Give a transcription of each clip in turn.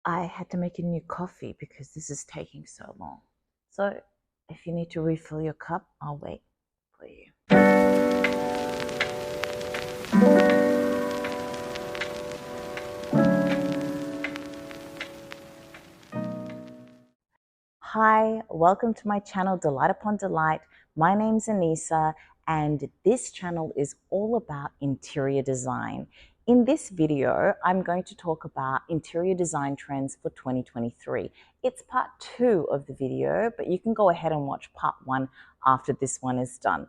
I had to make a new coffee because this is taking so long. So if you need to refill your cup, I'll wait for you. Hi, welcome to my channel, Delight Upon Delight. My name's Anissa, and this channel is all about interior design. In this video, I'm going to talk about interior design trends for 2023. It's part 2 of the video, but you can go ahead and watch part 1 after this one is done.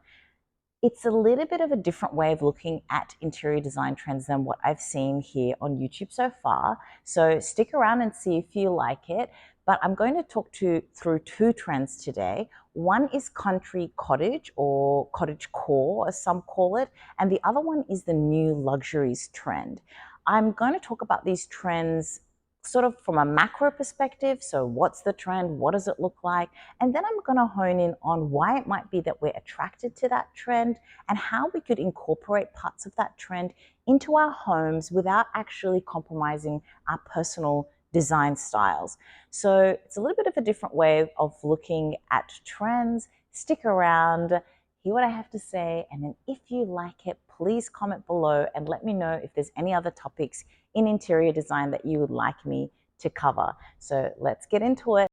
It's a little bit of a different way of looking at interior design trends than what I've seen here on YouTube so far. So stick around and see if you like it. But I'm going to talk through 2 trends today. One is country cottage or cottage core, as some call it, and the other one is the new luxuries trend. I'm going to talk about these trends sort of from a macro perspective. So what's the trend? What does it look like? And then I'm going to hone in on why it might be that we're attracted to that trend and how we could incorporate parts of that trend into our homes without actually compromising our personal design styles. So it's a little bit of a different way of looking at trends. Stick around, hear what I have to say, and then if you like it, please comment below and let me know if there's any other topics in interior design that you would like me to cover. So let's get into it.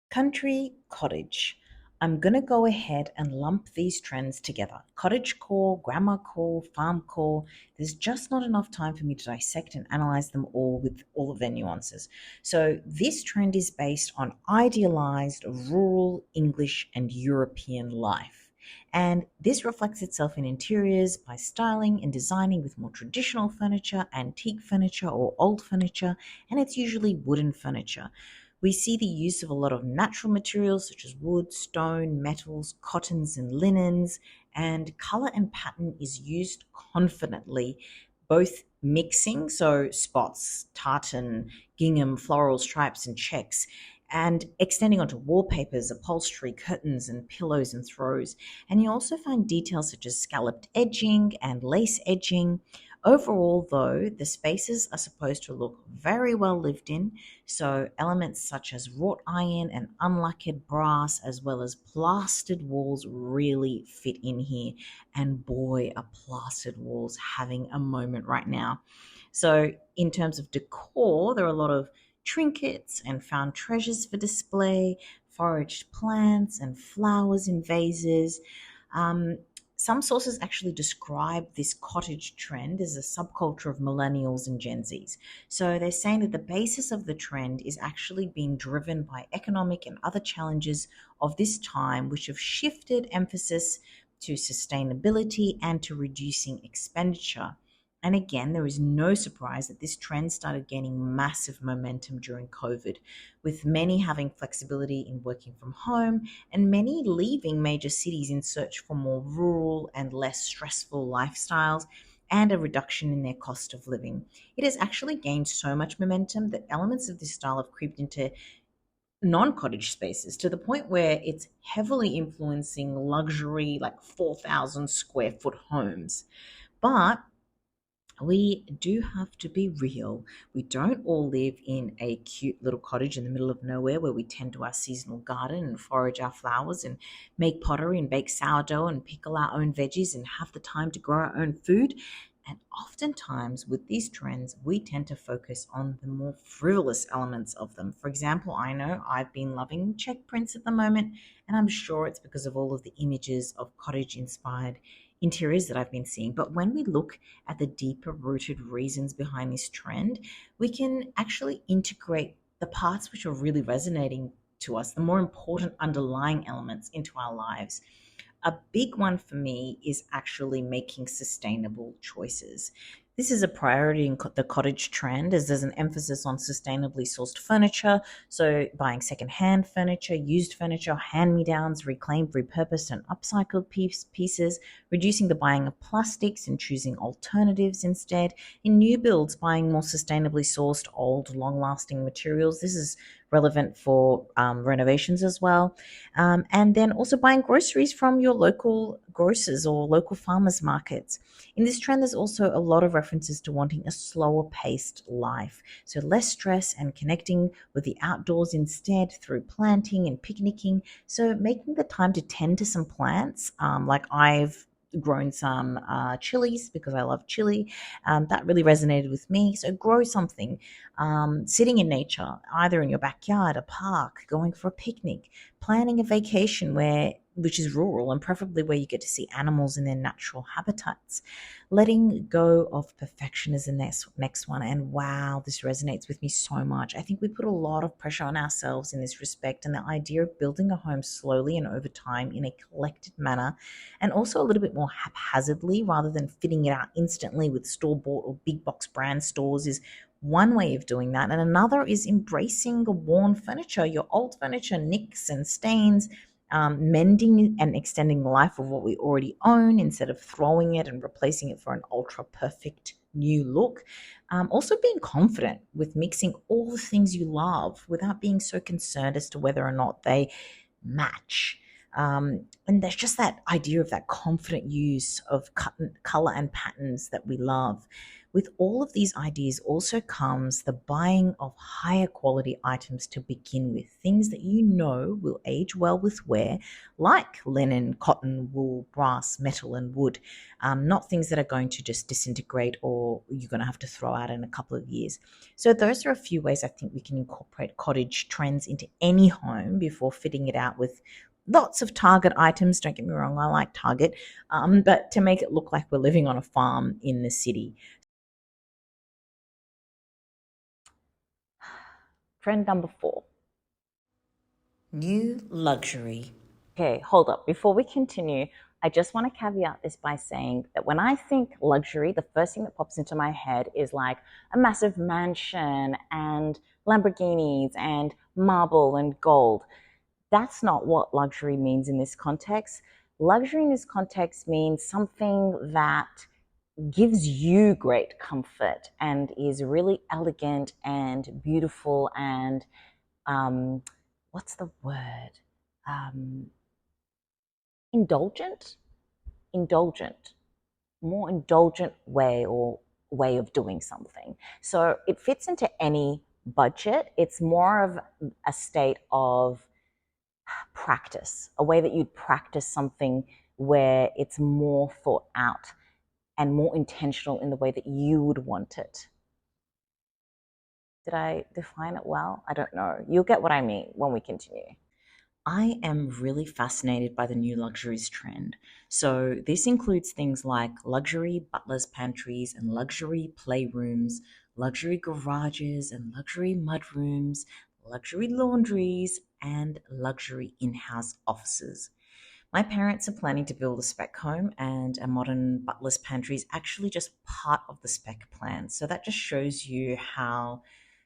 Country cottage. I'm going to go ahead and lump these trends together. Cottage core, grandma core, farm core. There's just not enough time for me to dissect and analyze them all with all of their nuances. So this trend is based on idealized rural English and European life. And this reflects itself in interiors by styling and designing with more traditional furniture, antique furniture, or old furniture, and it's usually wooden furniture. We see the use of a lot of natural materials such as wood, stone, metals, cottons, and linens, and color and pattern is used confidently, both mixing, so spots, tartan, gingham, floral stripes, and checks, and extending onto wallpapers, upholstery, curtains, and pillows and throws. And you also find details such as scalloped edging and lace edging. Overall, though, the spaces are supposed to look very well lived in, so elements such as wrought iron and unlacquered brass, as well as plastered walls, really fit in here. And boy, are plastered walls having a moment right now. So in terms of decor, there are a lot of trinkets and found treasures for display, foraged plants and flowers in vases. Some sources actually describe this cottage trend as a subculture of millennials and Gen Zs. So they're saying that the basis of the trend is actually being driven by economic and other challenges of this time, which have shifted emphasis to sustainability and to reducing expenditure. And again, there is no surprise that this trend started gaining massive momentum during COVID, with many having flexibility in working from home and many leaving major cities in search for more rural and less stressful lifestyles and a reduction in their cost of living. It has actually gained so much momentum that elements of this style have creeped into non-cottage spaces to the point where it's heavily influencing luxury, like 4,000 square foot homes. But we do have to be real. We don't all live in a cute little cottage in the middle of nowhere where we tend to our seasonal garden and forage our flowers and make pottery and bake sourdough and pickle our own veggies and have the time to grow our own food. And oftentimes with these trends, we tend to focus on the more frivolous elements of them. For example, I know I've been loving check prints at the moment, and I'm sure it's because of all of the images of cottage inspired interiors that I've been seeing. But when we look at the deeper rooted reasons behind this trend, we can actually integrate the parts which are really resonating to us, the more important underlying elements into our lives. A big one for me is actually making sustainable choices. This is a priority in the cottage trend as there's an emphasis on sustainably sourced furniture. So buying secondhand furniture, used furniture, hand-me-downs, reclaimed, repurposed and upcycled pieces, reducing the buying of plastics and choosing alternatives instead. In new builds, buying more sustainably sourced, old, long-lasting materials. This is relevant for renovations as well. And then also buying groceries from your local grocers or local farmers markets. In this trend, there's also a lot of references to wanting a slower paced life. So less stress and connecting with the outdoors instead through planting and picnicking. So making the time to tend to some plants, like I've grown some chilies because I love chili. That really resonated with me. So grow something, sitting in nature, either in your backyard, a park, going for a picnic, planning a vacation which is rural and preferably where you get to see animals in their natural habitats. Letting go of perfection is the next one. And wow, this resonates with me so much. I think we put a lot of pressure on ourselves in this respect, and the idea of building a home slowly and over time in a collected manner, and also a little bit more haphazardly rather than fitting it out instantly with store bought or big box brand stores is one way of doing that. And another is embracing the worn furniture, your old furniture, nicks and stains, mending and extending the life of what we already own instead of throwing it and replacing it for an ultra perfect new look. Also, being confident with mixing all the things you love without being so concerned as to whether or not they match. And there's just that idea of that confident use of color and patterns that we love. With all of these ideas also comes the buying of higher quality items to begin with, things that you know will age well with wear, like linen, cotton, wool, brass, metal, and wood. Not things that are going to just disintegrate or you're going to have to throw out in a couple of years. So those are a few ways I think we can incorporate cottage trends into any home before fitting it out with lots of Target items. Don't get me wrong, I like Target, but to make it look like we're living on a farm in the city. Trend number 4. New luxury. Okay, hold up. Before we continue, I just want to caveat this by saying that when I think luxury, the first thing that pops into my head is like a massive mansion and Lamborghinis and marble and gold. That's not what luxury means in this context. Luxury in this context means something that gives you great comfort and is really elegant and beautiful and um, what's the word? Um, indulgent, indulgent, more indulgent way of doing something. So it fits into any budget. It's more of a state of practice, a way that you'd practice something where it's more thought out and more intentional in the way that you would want it. Did I define it well? I don't know. You'll get what I mean when we continue. I am really fascinated by the new luxuries trend. So, this includes things like luxury butler's pantries and luxury playrooms, luxury garages and luxury mudrooms, luxury laundries, and luxury in house offices. My parents are planning to build a spec home, and a modern butler's pantry is actually just part of the spec plan. So that just shows you how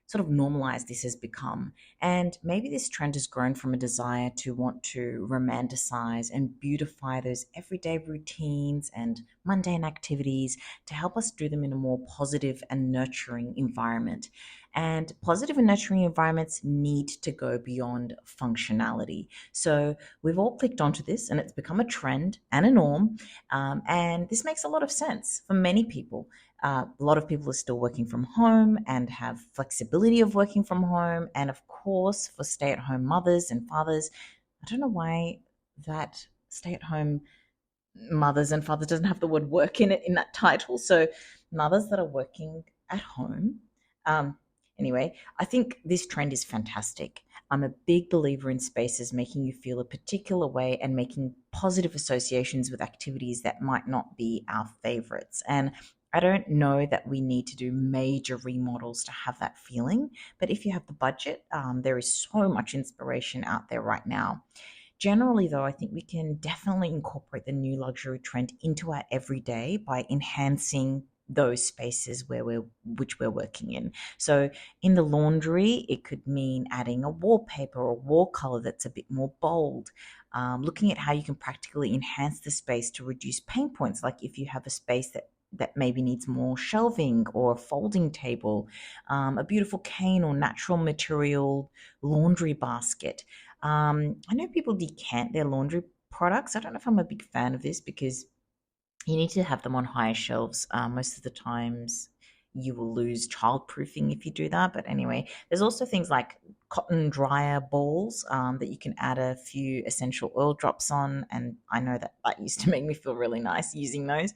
sort of normalized this has become. And maybe this trend has grown from a desire to want to romanticize and beautify those everyday routines and mundane activities to help us do them in a more positive and nurturing environment. And positive and nurturing environments need to go beyond functionality. So we've all clicked onto this and it's become a trend and a norm. And this makes a lot of sense for many people. A lot of people are still working from home and have flexibility of working from home. And of course, for stay at home mothers and fathers, I don't know why that stay at home mothers and fathers doesn't have the word work in it in that title. So, mothers that are working at home. Um, anyway, I think this trend is fantastic. I'm a big believer in spaces making you feel a particular way and making positive associations with activities that might not be our favorites. And I don't know that we need to do major remodels to have that feeling, but if you have the budget, there is so much inspiration out there right now. Generally, though, I think we can definitely incorporate the new luxury trend into our everyday by enhancing those spaces which we're working in. So in the laundry, it could mean adding a wallpaper or wall color that's a bit more bold. Looking at how you can practically enhance the space to reduce pain points, like if you have a space that that maybe needs more shelving or a folding table, a beautiful cane or natural material laundry basket. I know people decant their laundry products. I don't know if I'm a big fan of this because you need to have them on higher shelves. Most of the times you will lose childproofing if you do that. But anyway, there's also things like cotton dryer balls that you can add a few essential oil drops on. And I know that that used to make me feel really nice using those.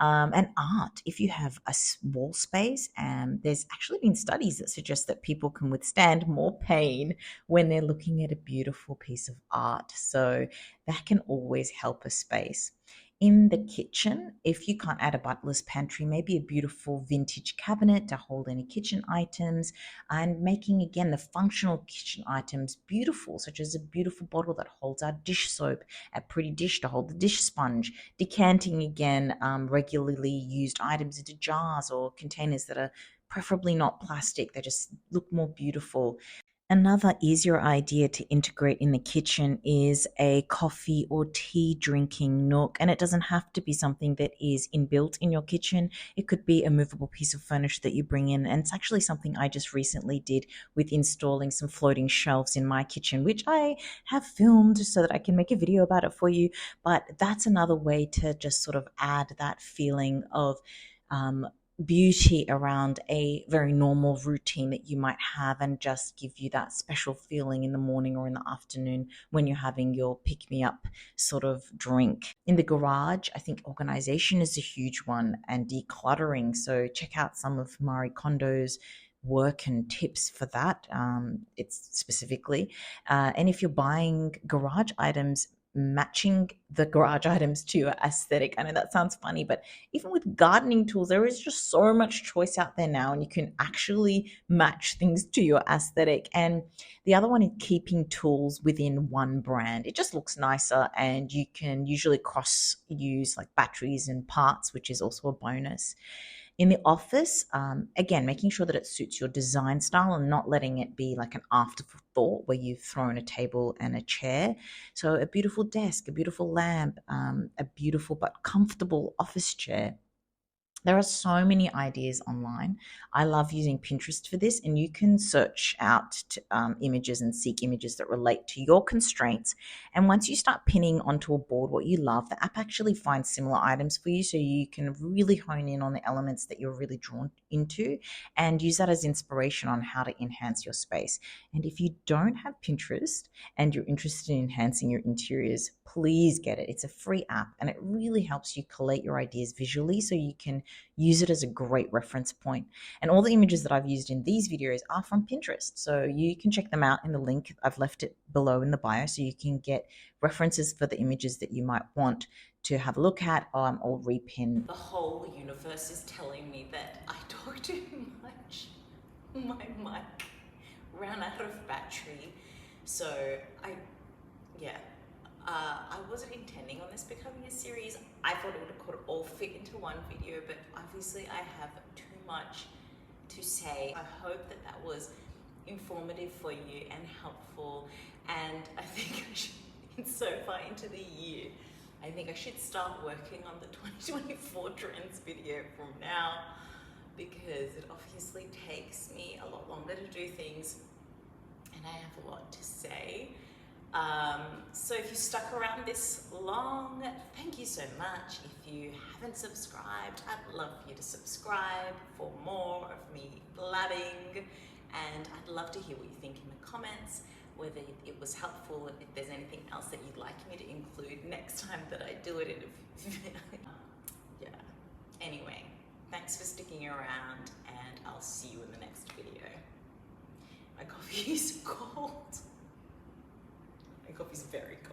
And art, if you have a wall space, there's actually been studies that suggest that people can withstand more pain when they're looking at a beautiful piece of art. So that can always help a space. In the kitchen, if you can't add a butler's pantry, maybe a beautiful vintage cabinet to hold any kitchen items, and making again the functional kitchen items beautiful, such as a beautiful bottle that holds our dish soap, a pretty dish to hold the dish sponge, decanting again regularly used items into jars or containers that are preferably not plastic. They just look more beautiful. Another easier idea to integrate in the kitchen is a coffee or tea drinking nook. And it doesn't have to be something that is inbuilt in your kitchen. It could be a movable piece of furniture that you bring in. And it's actually something I just recently did with installing some floating shelves in my kitchen, which I have filmed so that I can make a video about it for you. But that's another way to just sort of add that feeling of um, beauty around a very normal routine that you might have and just give you that special feeling in the morning or in the afternoon when you're having your pick me up sort of drink. In the garage, I think organization is a huge one and decluttering. So check out some of Marie Kondo's work and tips for that. It's specifically. And if you're buying garage items, matching the garage items to your aesthetic. I know that sounds funny, but even with gardening tools, there is just so much choice out there now, and you can actually match things to your aesthetic. And the other one is keeping tools within one brand. It just looks nicer, and you can usually cross use like batteries and parts, which is also a bonus. In the office, again, making sure that it suits your design style and not letting it be like an afterthought where you've thrown a table and a chair. So, a beautiful desk, a beautiful lamp, a beautiful but comfortable office chair. There are so many ideas online. I love using Pinterest for this, and you can search out images and seek images that relate to your constraints. And once you start pinning onto a board what you love, the app actually finds similar items for you so you can really hone in on the elements that you're really drawn into and use that as inspiration on how to enhance your space. And if you don't have Pinterest and you're interested in enhancing your interiors, please get it. It's a free app and it really helps you collate your ideas visually so you can use it as a great reference point. And all the images that I've used in these videos are from Pinterest. So you can check them out in the link. I've left it below in the bio so you can get references for the images that you might want to have a look at or repin. The whole universe is telling me that I talk too much. My mic ran out of battery. So yeah, I wasn't intending on this becoming a series. I thought it could all fit into one video, but obviously I have too much to say. I hope that that was informative for you and helpful. And I think I should, it's so far into the year, I think I should start working on the 2024 trends video from now because it obviously takes me a lot longer to do things and I have a lot to say. So if you stuck around this long, thank you so much. If you haven't subscribed, I'd love for you to subscribe for more of me blabbing. And I'd love to hear what you think in the comments, whether it was helpful, if there's anything else that you'd like me to include next time that I do it in a yeah. Anyway, thanks for sticking around and I'll see you in the next video. My coffee is cold. My coffee's very cold.